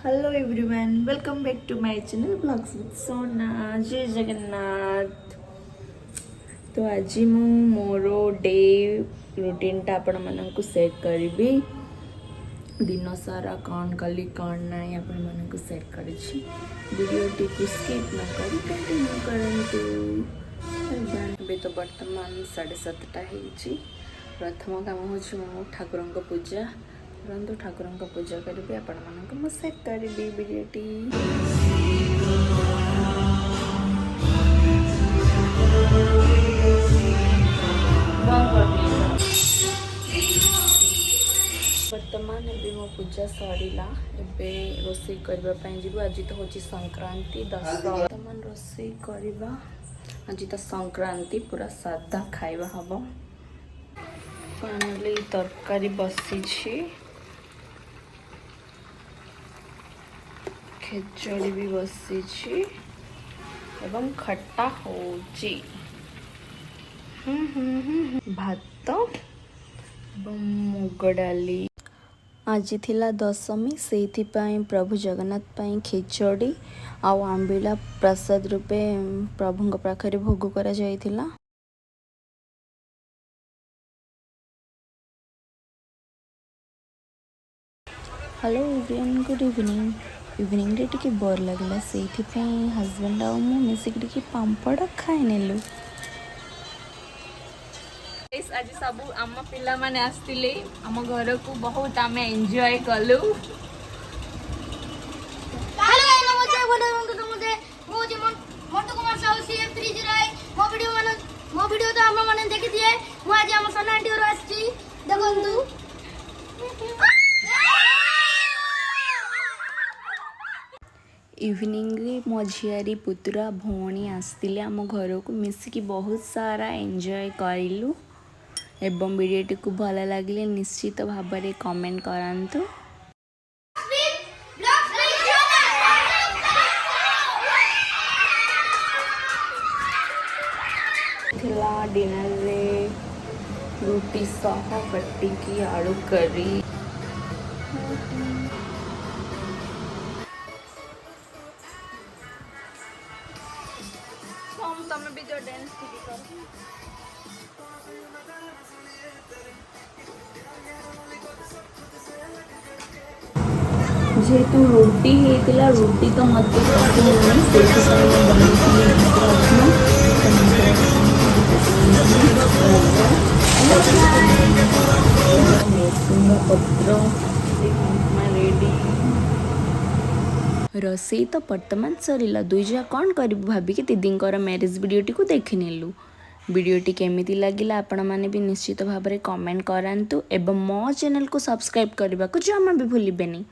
Hello everyone, welcome back to my channel blogs with Sona. Jai Jagannath. तो आज मु मोर डे रूटीनटा आपण मानक सेट करी। दिन सारा कौन कली कौन ना आपण मानक सेट करी। वीडियोटी को स्किप न करी कंटिन्यू करंतु। अबे तो वर्तमान 7:30 होइछि। प्रथम काम होछि मो ठाकुर को पूजा परंतु ठाकुर को पूजा करी आपण मानक मु सेट करी वीडियोटी। वर्तमान एबे मो पूजा सरीला। एबे रोषे करबा जीव। आज तो होची संक्रांति 10। वर्तमान रोषे करबा। आज तो संक्रांति पूरा सादा खाइबा हबो। फाइनली तरकारी बसी छी। खेचड़ी भी बसी छी एवं खट्टा होची। भात एवं मुग डाली। आज थिला दशमी से प्रभु जगन्नाथ पाई खिचड़ी आउ आंबिला प्रसाद रूपे प्रभु पाखरे भोग करा जायतिला। Hello everyone, good evening. Evening रे टिके बोर लगला से हजबैंड आउ मु मिसिक टिके पांपड़ खाए नेलु। आज सब आम पिला माने आस्तिले आम घर को बहुत आम एंजॉय कलु। हेलो नमस्ते नमस्ते मुझे मोटू कुमार साहू सीएम 309 मो वीडियो तो हम माने देखि दिए। मु आज हम सना आंटी और आछि देखंतु। इवनिंग रे मो झियारी पुतरा भौणी आसतिले आम घर को मिसिकी बहुत सारा एंजॉय करिलु। एवं वीडियोटी को भल लगे निश्चित भाव में कमेंट करंतु। डिनर रे रोटी सह कटिकी आलू करी। तमें भी जो डांस जेहेतु रोटी होता रोटी तो मत रोषे तो वर्तमान सरीला। दुईजा कौन कर भाविकी दीदी मैरिज वीडियोटी को देखी नेलु। वीडियोटी केमिति लगिला आपण माने भी निश्चित भाव में कमेंट करंतु एवं मो चैनल को सब्सक्राइब करने को जमा भी भूलिबेनी।